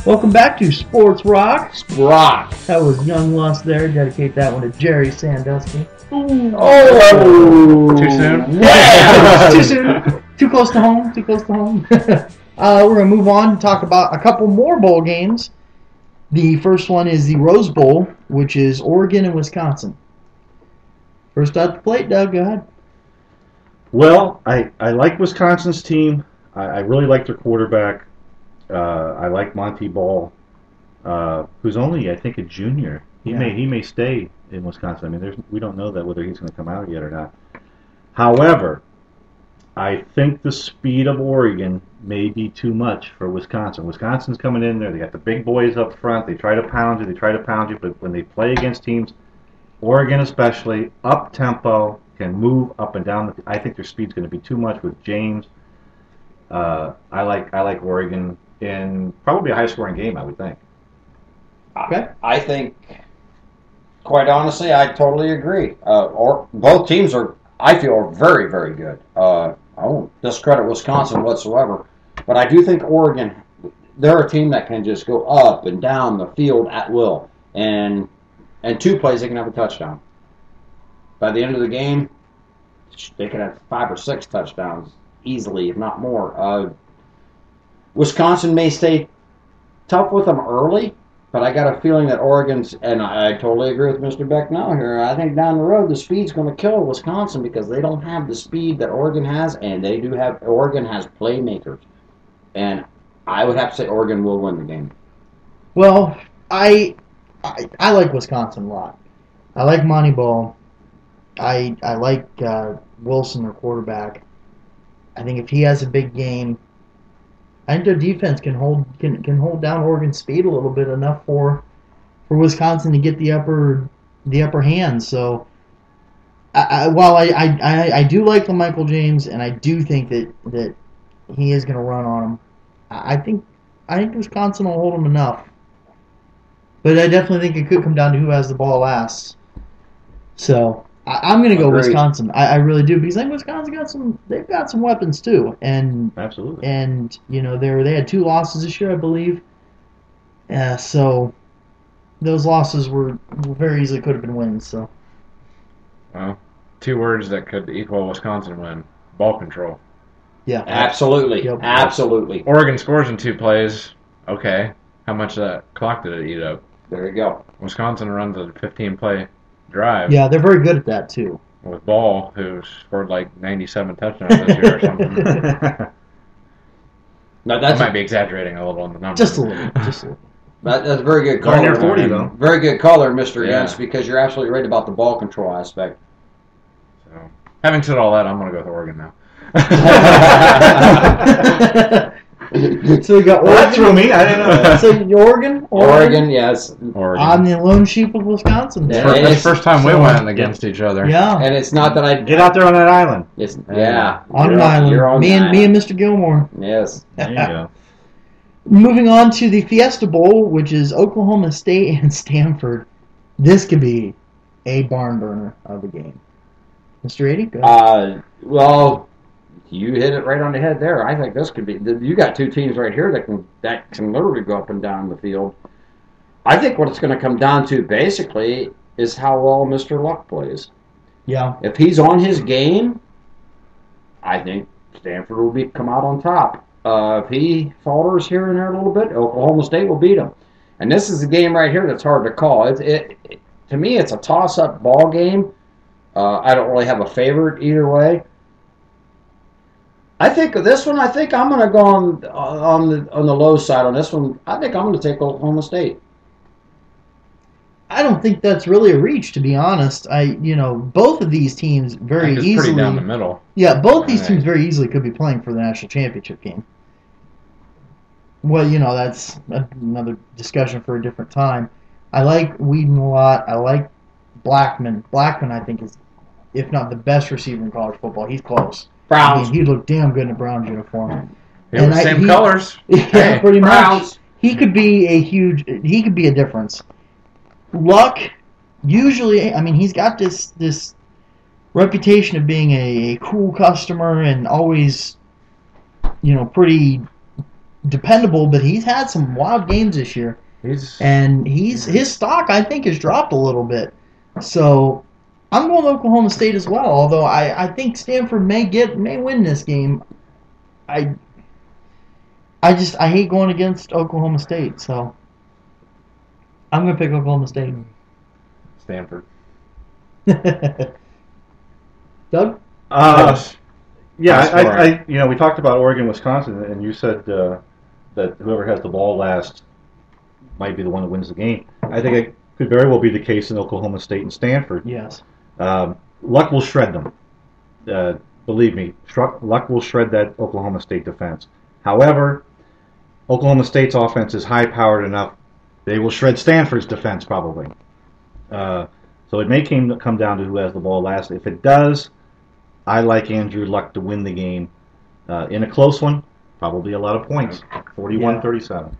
Welcome back to Sports Rock. Rock. That was Young Lust there. Dedicate that one to Jerry Sandusky. Oh! Too soon? Yeah! Too soon. Too close to home. Too close to home. We're going to move on and talk about a couple more bowl games. The first one is the Rose Bowl, which is Oregon and Wisconsin. First out the plate, Doug. Go ahead. Well, I like Wisconsin's team. I really like their quarterback. I like Monty Ball, who's only, I think, a junior. He may stay in Wisconsin. I mean, we don't know that whether he's going to come out yet or not. However, I think the speed of Oregon may be too much for Wisconsin. Wisconsin's coming in there. They got the big boys up front. They try to pound you. But when they play against teams, Oregon especially, up tempo, can move up and down. I think their speed's going to be too much with James. I like Oregon in probably a high-scoring game, I would think. Okay. I think, quite honestly, I totally agree. Both teams I feel, are very, very good. I won't discredit Wisconsin whatsoever, but I do think Oregon, they're a team that can just go up and down the field at will, and 2 plays they can have a touchdown. By the end of the game, they could have 5 or 6 touchdowns easily, if not more. Wisconsin may stay tough with them early, but I got a feeling that Oregon's, and I totally agree with Mr. Becknell here, I think down the road the speed's going to kill Wisconsin because they don't have the speed that Oregon has, and Oregon has playmakers. And I would have to say Oregon will win the game. Well, I like Wisconsin a lot. I like Monty Ball. I like Wilson, their quarterback. I think if he has a big game, I think their defense can hold down Oregon's speed a little bit enough for Wisconsin to get the upper hand. So, while I do like LaMichael James, and I do think that he is going to run on him, I think Wisconsin will hold him enough. But I definitely think it could come down to who has the ball last. So I'm going to go Wisconsin. I really do, because I think Wisconsin they've got some weapons too, and Absolutely. And they had 2 losses this year, I believe. So those losses were very easily could have been wins. So. Well, 2 words that could equal Wisconsin win: ball control. Yeah. Absolutely. Yep. Absolutely. Oregon scores in 2 plays. Okay, how much of that clock did it eat up? There you go. Wisconsin runs a 15-play drive. Yeah, they're very good at that too. With Ball, who scored like 97 touchdowns this year or something. Now, I might be exaggerating a little on the numbers. Just a little. That's a very good call. Darn near 40, though. Very good color, Mr. Yeah. Yentz, because you're absolutely right about the ball control aspect. So, having said all that, I'm going to go with Oregon now. So we got Oregon. That threw me. I didn't know that. So Oregon. Oregon, yes. Oregon. I'm the lone sheep of Wisconsin. Yeah. That's the it's- first time we went against each other. Yeah. And it's not that I... Get out there on that island. Yeah. On You're an island. You're on me the and island. Mr. Gilmore. Yes. There you go. Moving on to the Fiesta Bowl, which is Oklahoma State and Stanford. This could be a barn burner of the game. Mr. 80, go ahead. Well, you hit it right on the head there. I think this could be... You got 2 teams right here that can literally go up and down the field. I think what it's going to come down to, basically, is how well Mr. Luck plays. Yeah. If he's on his game, I think Stanford will come out on top. If he falters here and there a little bit, Oklahoma State will beat him. And this is a game right here that's hard to call. To me, it's a toss-up ball game. I don't really have a favorite either way. I think this one, I'm going to go on the low side on this one. I think I'm going to take Oklahoma State. I don't think that's really a reach, to be honest. Both of these teams very It's easily. pretty down the middle. Yeah, both these Right. teams very easily could be playing for the national championship game. Well, that's another discussion for a different time. I like Whedon a lot. I like Blackman. Blackman, I think, is, if not the best receiver in college football. He's close. Browns. I mean, he looked damn good in a Browns uniform. They were the same colors. Yeah, Hey, pretty much. Browns. He could be a difference. Luck, usually, I mean, he's got this reputation of being a cool customer and always, pretty dependable, but he's had some wild games this year. And his stock, I think, has dropped a little bit. So I'm going to Oklahoma State as well. Although I think Stanford may win this game. I hate going against Oklahoma State, so I'm going to pick Oklahoma State. Stanford. Doug? Yeah, we talked about Oregon, Wisconsin, and you said that whoever has the ball last might be the one that wins the game. I think it could very well be the case in Oklahoma State and Stanford. Yes. Luck will shred them. Believe me, Luck will shred that Oklahoma State defense. However, Oklahoma State's offense is high-powered enough; they will shred Stanford's defense probably. So it may come down to who has the ball last. If it does, I like Andrew Luck to win the game. In a close one, probably a lot of points, 41-37.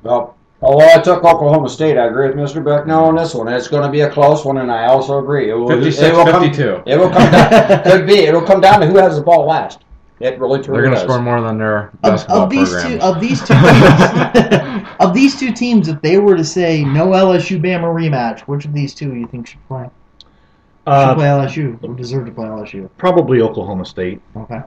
Well, although I took Oklahoma State, I agree with Mr. Becknell on this one. It's going to be a close one, and I also agree. 56-52. It will come down. Could be. It'll come down to who has the ball last. It really truly They're going to does. score more than their basketball programs. Of these two teams, if they were to say no LSU Bama rematch, which of these two you think should play? Should play LSU or deserve to play LSU? Probably Oklahoma State. Okay.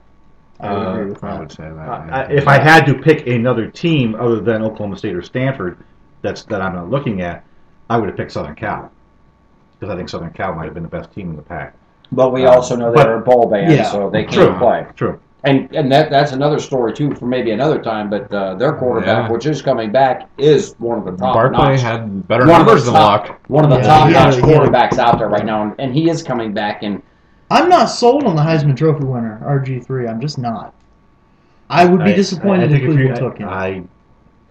I would agree with that. I would say that. If I had to pick another team other than Oklahoma State or Stanford that I'm not looking at, I would have picked Southern Cal. Because I think Southern Cal might have been the best team in the pack. But we also know they're a bowl band, so they can't play. True. And that's another story, too, for maybe another time. But their quarterback, which is coming back, is one of the top Barkley had better numbers than Luck. One of the top-notch quarterbacks out there right now. And he is coming back. And I'm not sold on the Heisman Trophy winner, RG3. I'm just not. I would be disappointed if Cleveland took him.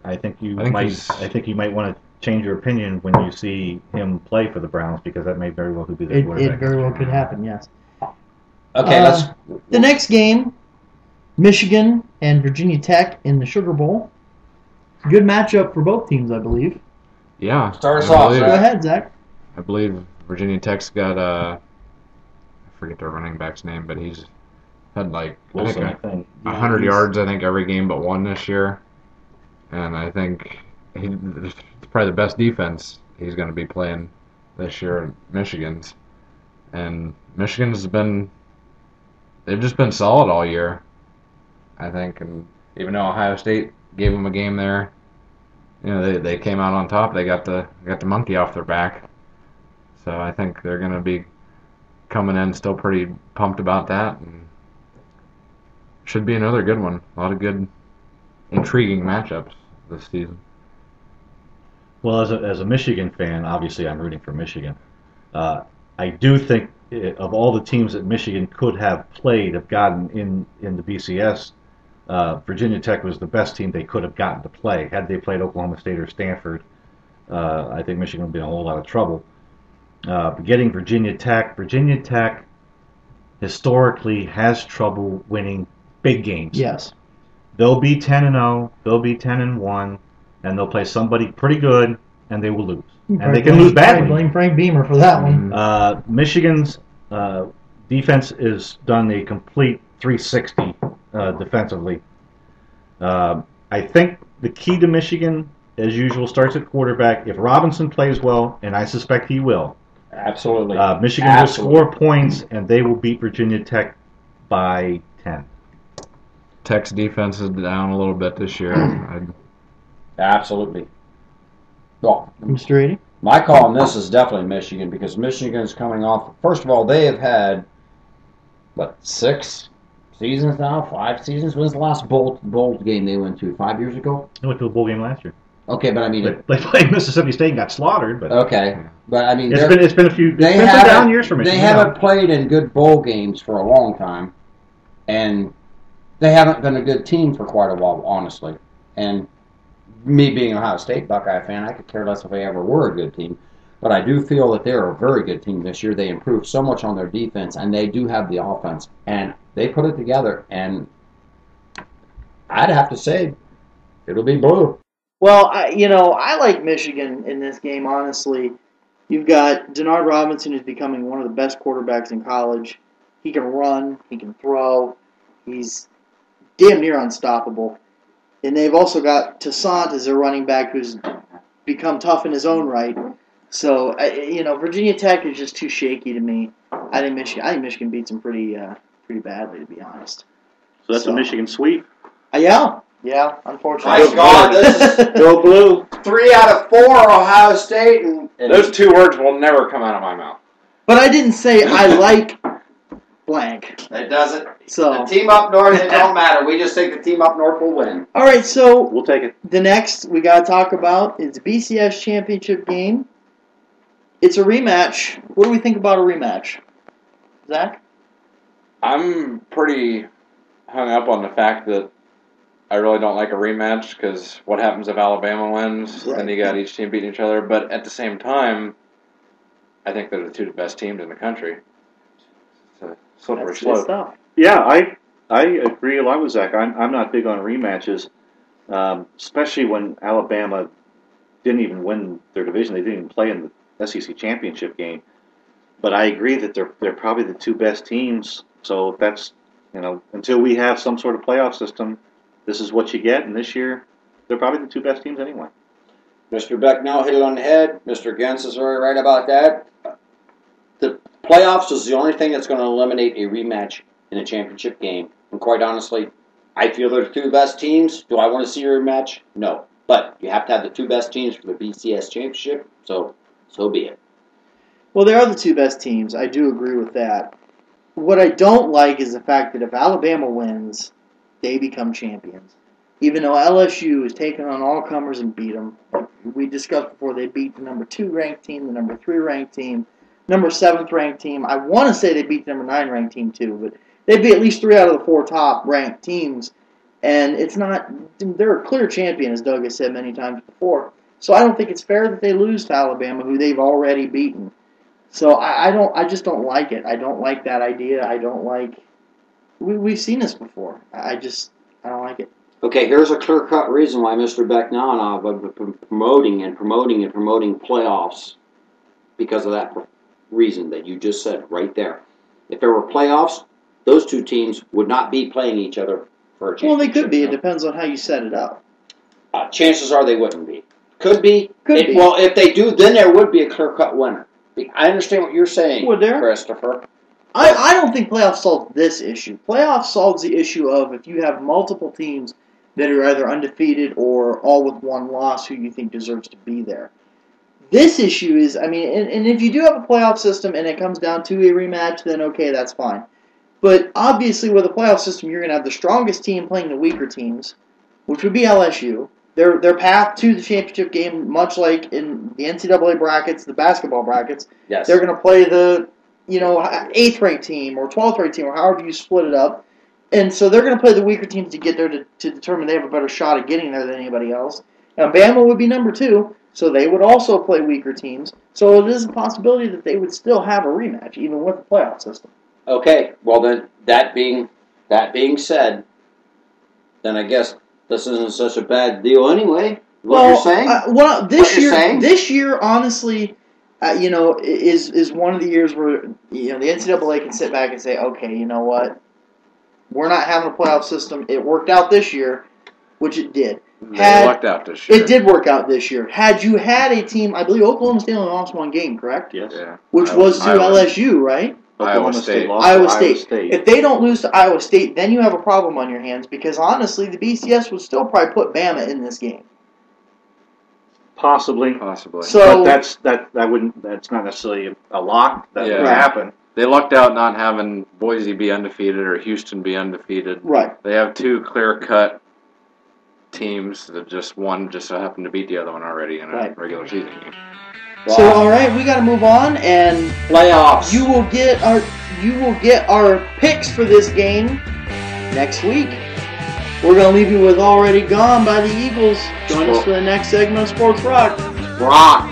I think you might want to change your opinion when you see him play for the Browns, because that may very well be the quarterback. It very well could happen, yes. Okay, the next game, Michigan and Virginia Tech in the Sugar Bowl. Good matchup for both teams, I believe. Yeah. Start us off, Zach. Go ahead, Zach. I believe Virginia Tech's got I forget their running back's name, but he's had like Wilson, I think 100 yards every game but one this year, and I think it's probably the best defense he's going to be playing this year. Michigan's, and Michigan's they've just been solid all year, I think, and even though Ohio State gave them a game there, they came out on top. They got the monkey off their back, so I think they're going to be coming in still pretty pumped about that, and should be another good one. A lot of good, intriguing matchups this season. Well, as a Michigan fan, obviously I'm rooting for Michigan. I do think of all the teams that Michigan could have gotten in the BCS, Virginia Tech was the best team they could have gotten to play. Had they played Oklahoma State or Stanford, I think Michigan would be in a whole lot of trouble. But getting Virginia Tech historically has trouble winning big games. Yes. They'll be 10-0, they'll be 10-1, and they'll play somebody pretty good, and they will lose. And they can lose badly. Blame Frank Beamer for that one. Michigan's defense is done a complete 360 defensively. I think the key to Michigan, as usual, starts at quarterback. If Robinson plays well, and I suspect he will, absolutely, Michigan will score points, and they will beat Virginia Tech by 10. Tech's defense is down a little bit this year. Absolutely. Well, Mr. 80? My call on this is definitely Michigan, because Michigan's coming off. First of all, they have had 6 seasons now, 5 seasons. When's the last bowl game they went to? 5 years ago? They went to a bowl game last year. Okay, but I mean, they played Mississippi State and got slaughtered. But okay, but I mean, it's been a few. It's been some down years for Michigan. They haven't played in good bowl games for a long time, and they haven't been a good team for quite a while, honestly. And me being an Ohio State Buckeye fan, I could care less if they ever were a good team. But I do feel that they're a very good team this year. They improved so much on their defense, and they do have the offense. And they put it together, and I'd have to say it'll be blue. Well, I like Michigan in this game, honestly. You've got Denard Robinson, who's becoming one of the best quarterbacks in college. He can run. He can throw. He's damn near unstoppable. And they've also got Toussaint as their running back, who's become tough in his own right. So, Virginia Tech is just too shaky to me. I think Michigan beats them pretty badly, to be honest. So that's a Michigan sweep. Yeah, unfortunately. My God, this is Go blue. 3 out of 4 Ohio State, and Those 2 words will never come out of my mouth. But I didn't say I like blank. it doesn't. So, The team up north, it don't matter. We just think the team up north will win. all right, so We'll take it. the next we got to talk about is the BCS championship game. It's a rematch. What do we think about a rematch? Zach? I'm pretty hung up on the fact that I really don't like a rematch because what happens if Alabama wins? Right. Then you got each team beating each other. But at the same time, I think they're the 2 best teams in the country. It's a slippery That's good slope. stuff. Yeah, I agree a lot with Zach. I'm not big on rematches, especially when Alabama didn't even win their division. They didn't even play in the SEC championship game. But I agree that they're probably the 2 best teams. So if that's, until we have some sort of playoff system, this is what you get. And this year, they're probably the 2 best teams anyway. Mr. Becknell hit it on the head. Mr. Gens is very right about that. The playoffs is the only thing that's going to eliminate a rematch in a championship game. And quite honestly, I feel they're the 2 best teams. Do I want to see a rematch? No. But you have to have the 2 best teams for the BCS championship, so be it. Well, they are the 2 best teams. I do agree with that. What I don't like is the fact that if Alabama wins, they become champions. Even though LSU has taken on all comers and beat them. Like we discussed before, they beat the number 2 ranked team, the number 3 ranked team, number 7th ranked team. I want to say they beat the number 9 ranked team too, but they beat at least 3 out of the 4 top ranked teams. And they're a clear champion, as Doug has said many times before. So I don't think it's fair that they lose to Alabama, who they've already beaten. So I just don't like it. I don't like that idea. I don't like. We've seen this before. I don't like it. Okay, here's a clear-cut reason why Mr. Becknell and I have been promoting playoffs because of that reason that you just said right there. If there were playoffs, those 2 teams would not be playing each other for a championship. Well, they could be. It depends on how you set it up. Chances are they wouldn't be. Could be. Could be. Well, if they do, then there would be a clear-cut winner. I understand what you're saying, Would there? Christopher. I don't think playoffs solve this issue. Playoffs solves the issue of if you have multiple teams that are either undefeated or all with 1 loss who you think deserves to be there. This issue is, and if you do have a playoff system and it comes down to a rematch, then okay, that's fine. But obviously with a playoff system, you're going to have the strongest team playing the weaker teams, which would be LSU. Their path to the championship game, much like in the NCAA brackets, the basketball brackets, Yes. they're going to play the 8th ranked team or 12th ranked team or however you split it up. And so they're going to play the weaker teams to get there to determine they have a better shot at getting there than anybody else. Now, Bama would be number 2, so they would also play weaker teams. So it is a possibility that they would still have a rematch, even with the playoff system. Okay, well then, that being said, then I guess this isn't such a bad deal anyway. You're saying? This year, honestly, is one of the years where the NCAA can sit back and say, okay, you know what, we're not having a playoff system. It worked out this year, which it did. They lucked out this year. It did work out this year. Had you had a team, I believe Oklahoma State only lost 1 game, correct? Yes. Yeah. Which was to LSU, right? Iowa State. lost to Iowa State. If they don't lose to Iowa State, then you have a problem on your hands because honestly, the BCS would still probably put Bama in this game. Possibly. So But that's not necessarily a lock. That would Yeah. happen. They lucked out not having Boise be undefeated or Houston be undefeated. right. They have 2 clear-cut teams that one just so happened to beat the other one already in a Right. regular season game. So all right, we got to move on, and Playoffs. you will get our picks for this game next week. We're gonna leave you with "Already Gone" by the Eagles. Join us for the next segment of Sports Rock. Rock.